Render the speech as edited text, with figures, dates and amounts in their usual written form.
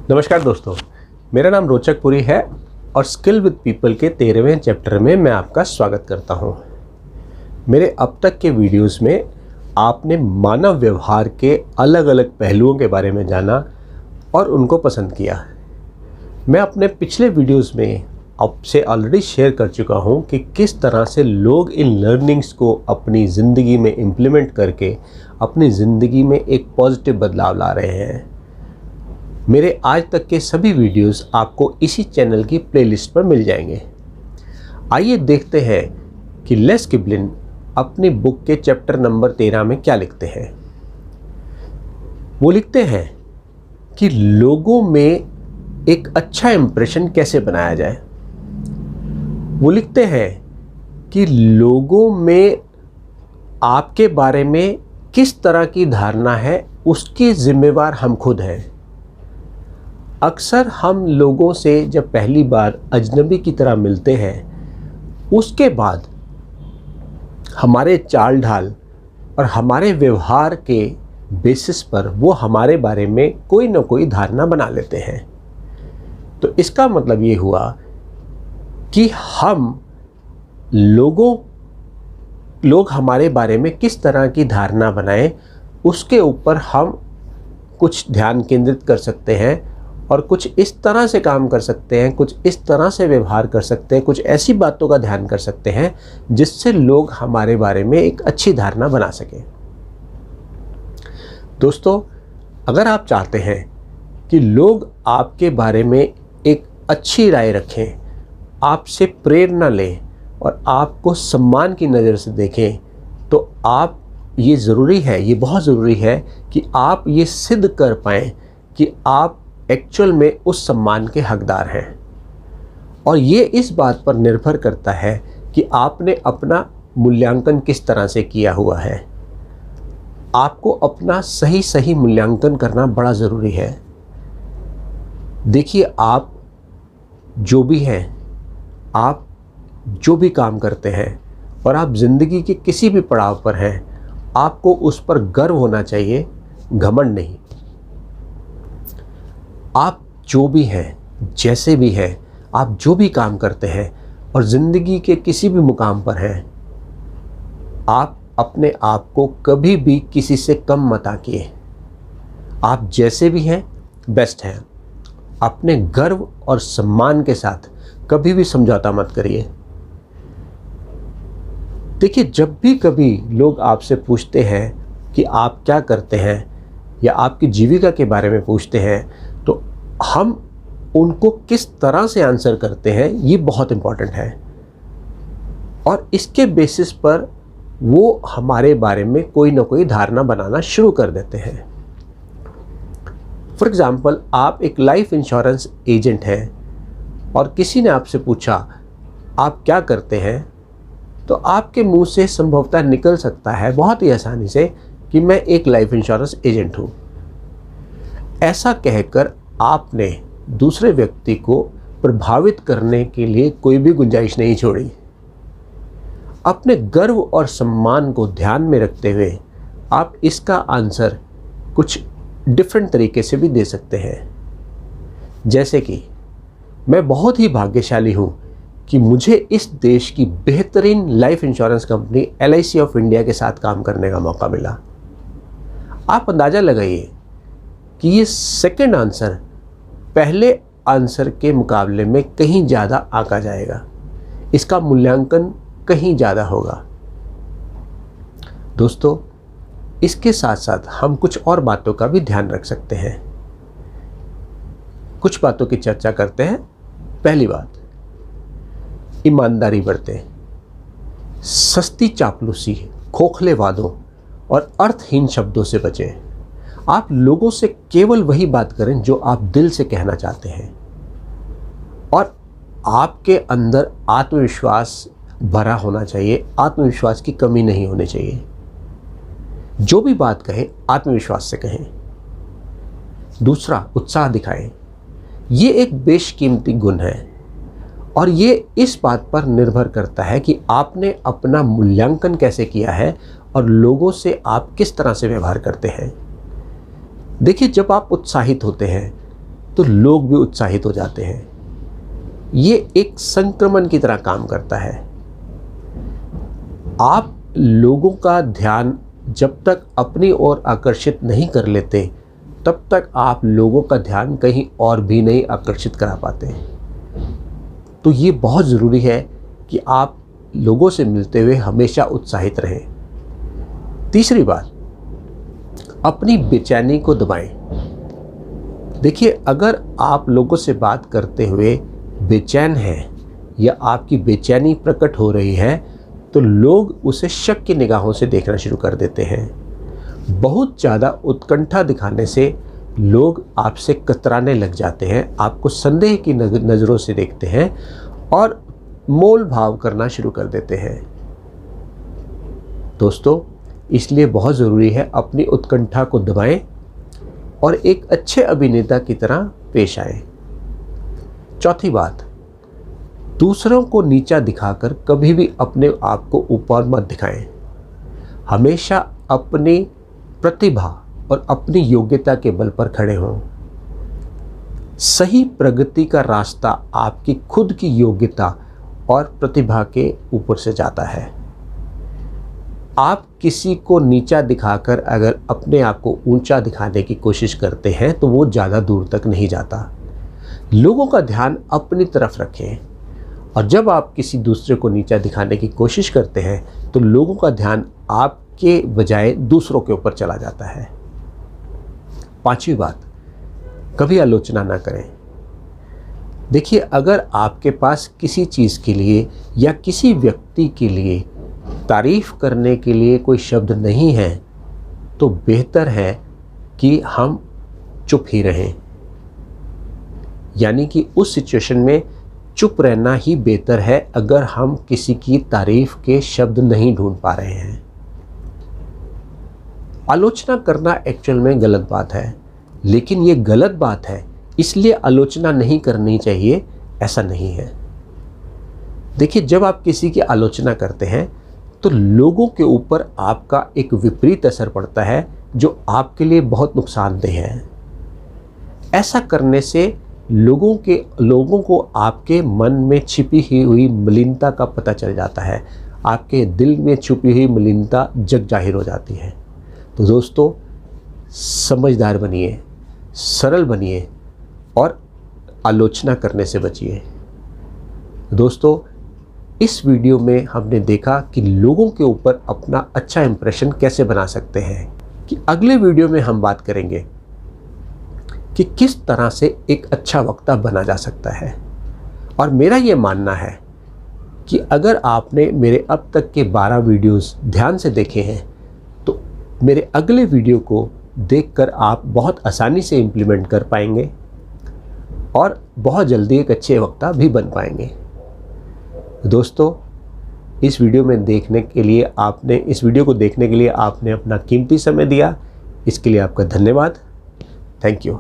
नमस्कार दोस्तों, मेरा नाम रोचक पुरी है और स्किल विद पीपल के 13वें चैप्टर में मैं आपका स्वागत करता हूं। मेरे अब तक के वीडियोस में आपने मानव व्यवहार के अलग अलग पहलुओं के बारे में जाना और उनको पसंद किया। मैं अपने पिछले वीडियोस में आपसे ऑलरेडी शेयर कर चुका हूं कि किस तरह से लोग इन लर्निंग्स को अपनी ज़िंदगी में इम्प्लीमेंट करके अपनी ज़िंदगी में एक पॉजिटिव बदलाव ला रहे हैं। मेरे आज तक के सभी वीडियोस आपको इसी चैनल की प्लेलिस्ट पर मिल जाएंगे। आइए देखते हैं कि लेस गिबलिन अपनी बुक के चैप्टर नंबर 13 में क्या लिखते हैं। वो लिखते हैं कि लोगों में एक अच्छा इंप्रेशन कैसे बनाया जाए। वो लिखते हैं कि लोगों में आपके बारे में किस तरह की धारणा है उसकी जिम्मेवार हम खुद हैं। अक्सर हम लोगों से जब पहली बार अजनबी की तरह मिलते हैं, उसके बाद हमारे चाल ढाल और हमारे व्यवहार के बेसिस पर वो हमारे बारे में कोई ना कोई धारणा बना लेते हैं। तो इसका मतलब ये हुआ कि लोग हमारे बारे में किस तरह की धारणा बनाएं, उसके ऊपर हम कुछ ध्यान केंद्रित कर सकते हैं और कुछ इस तरह से काम कर सकते हैं, कुछ इस तरह से व्यवहार कर सकते हैं, कुछ ऐसी बातों का ध्यान कर सकते हैं जिससे लोग हमारे बारे में एक अच्छी धारणा बना सकें। दोस्तों, अगर आप चाहते हैं कि लोग आपके बारे में एक अच्छी राय रखें, आपसे प्रेरणा लें और आपको सम्मान की नज़र से देखें, तो ये बहुत ज़रूरी है कि आप ये सिद्ध कर पाएँ कि आप एक्चुअल में उस सम्मान के हकदार हैं। और ये इस बात पर निर्भर करता है कि आपने अपना मूल्यांकन किस तरह से किया हुआ है। आपको अपना सही मूल्यांकन करना बड़ा ज़रूरी है। देखिए, आप जो भी हैं, आप जो भी काम करते हैं और आप ज़िंदगी के किसी भी पड़ाव पर हैं, आपको उस पर गर्व होना चाहिए, घमंड नहीं। आप जो भी हैं, जैसे भी हैं, आप जो भी काम करते हैं और ज़िंदगी के किसी भी मुकाम पर हैं, आप अपने आप को कभी भी किसी से कम मत आंकिए। आप जैसे भी हैं, बेस्ट हैं। अपने गर्व और सम्मान के साथ कभी भी समझौता मत करिए। देखिए, जब भी कभी लोग आपसे पूछते हैं कि आप क्या करते हैं या आपकी जीविका के बारे में पूछते हैं, तो हम उनको किस तरह से आंसर करते हैं, ये बहुत इम्पॉर्टेंट है। और इसके बेसिस पर वो हमारे बारे में कोई ना कोई धारणा बनाना शुरू कर देते हैं। फॉर एग्ज़ाम्पल, आप एक लाइफ इंश्योरेंस एजेंट हैं और किसी ने आपसे पूछा आप क्या करते हैं, तो आपके मुंह से संभवतः निकल सकता है बहुत ही आसानी से कि मैं एक लाइफ इंश्योरेंस एजेंट हूँ। ऐसा कहकर आपने दूसरे व्यक्ति को प्रभावित करने के लिए कोई भी गुंजाइश नहीं छोड़ी। अपने गर्व और सम्मान को ध्यान में रखते हुए आप इसका आंसर कुछ डिफरेंट तरीके से भी दे सकते हैं। जैसे कि मैं बहुत ही भाग्यशाली हूँ कि मुझे इस देश की बेहतरीन life insurance company LIC of India के साथ काम करने का मौका मिला। आप अंदाज़ा लगाइए कि ये सेकंड आंसर पहले आंसर के मुकाबले में कहीं ज़्यादा आंका जाएगा, इसका मूल्यांकन कहीं ज़्यादा होगा। दोस्तों, इसके साथ साथ हम कुछ और बातों का भी ध्यान रख सकते हैं। कुछ बातों की चर्चा करते हैं। पहली बात, ईमानदारी बरतें। सस्ती चापलूसी, खोखले वादों और अर्थहीन शब्दों से बचें। आप लोगों से केवल वही बात करें जो आप दिल से कहना चाहते हैं और आपके अंदर आत्मविश्वास भरा होना चाहिए। आत्मविश्वास की कमी नहीं होनी चाहिए। जो भी बात कहें, आत्मविश्वास से कहें। दूसरा, उत्साह दिखाएं। ये एक बेशकीमती गुण है और ये इस बात पर निर्भर करता है कि आपने अपना मूल्यांकन कैसे किया है और लोगों से आप किस तरह से व्यवहार करते हैं। देखिए, जब आप उत्साहित होते हैं तो लोग भी उत्साहित हो जाते हैं। ये एक संक्रमण की तरह काम करता है। आप लोगों का ध्यान जब तक अपनी ओर आकर्षित नहीं कर लेते, तब तक आप लोगों का ध्यान कहीं और भी नहीं आकर्षित करा पाते। तो ये बहुत ज़रूरी है कि आप लोगों से मिलते हुए हमेशा उत्साहित रहें। तीसरी बात, अपनी बेचैनी को दबाएं। देखिए, अगर आप लोगों से बात करते हुए बेचैन हैं या आपकी बेचैनी प्रकट हो रही है, तो लोग उसे शक की निगाहों से देखना शुरू कर देते हैं। बहुत ज़्यादा उत्कंठा दिखाने से लोग आपसे कतराने लग जाते हैं, आपको संदेह की नज़रों से देखते हैं और मोल भाव करना शुरू कर देते हैं। दोस्तों, इसलिए बहुत ज़रूरी है अपनी उत्कंठा को दबाएं और एक अच्छे अभिनेता की तरह पेश आएं। चौथी बात, दूसरों को नीचा दिखाकर कभी भी अपने आप को ऊपर मत दिखाएं। हमेशा अपनी प्रतिभा और अपनी योग्यता के बल पर खड़े हों। सही प्रगति का रास्ता आपकी खुद की योग्यता और प्रतिभा के ऊपर से जाता है। आप किसी को नीचा दिखाकर अगर अपने आप को ऊंचा दिखाने की कोशिश करते हैं तो वो ज़्यादा दूर तक नहीं जाता। लोगों का ध्यान अपनी तरफ रखें, और जब आप किसी दूसरे को नीचा दिखाने की कोशिश करते हैं तो लोगों का ध्यान आपके बजाय दूसरों के ऊपर चला जाता है। पांचवी बात, कभी आलोचना ना करें। देखिए, अगर आपके पास किसी चीज़ के लिए या किसी व्यक्ति के लिए तारीफ करने के लिए कोई शब्द नहीं है, तो बेहतर है कि हम चुप ही रहें। यानी कि उस सिचुएशन में चुप रहना ही बेहतर है, अगर हम किसी की तारीफ के शब्द नहीं ढूंढ पा रहे हैं। आलोचना करना एक्चुअल में गलत बात है, लेकिन ये गलत बात है इसलिए आलोचना नहीं करनी चाहिए, ऐसा नहीं है। देखिए, जब आप किसी की आलोचना करते हैं तो लोगों के ऊपर आपका एक विपरीत असर पड़ता है जो आपके लिए बहुत नुकसानदेह है। ऐसा करने से लोगों को आपके मन में छिपी हुई मलिनता का पता चल जाता है, आपके दिल में छुपी हुई मलिनता जग जाहिर हो जाती है। तो दोस्तों, समझदार बनिए, सरल बनिए और आलोचना करने से बचिए। दोस्तों, इस वीडियो में हमने देखा कि लोगों के ऊपर अपना अच्छा इंप्रेशन कैसे बना सकते हैं। कि अगले वीडियो में हम बात करेंगे कि किस तरह से एक अच्छा वक्ता बना जा सकता है। और मेरा ये मानना है कि अगर आपने मेरे अब तक के 12 वीडियोस ध्यान से देखे हैं तो मेरे अगले वीडियो को देखकर आप बहुत आसानी से इम्प्लीमेंट कर पाएंगे और बहुत जल्दी एक अच्छे वक्ता भी बन पाएंगे। दोस्तों, इस वीडियो को देखने के लिए आपने अपना कीमती समय दिया, इसके लिए आपका धन्यवाद। Thank you.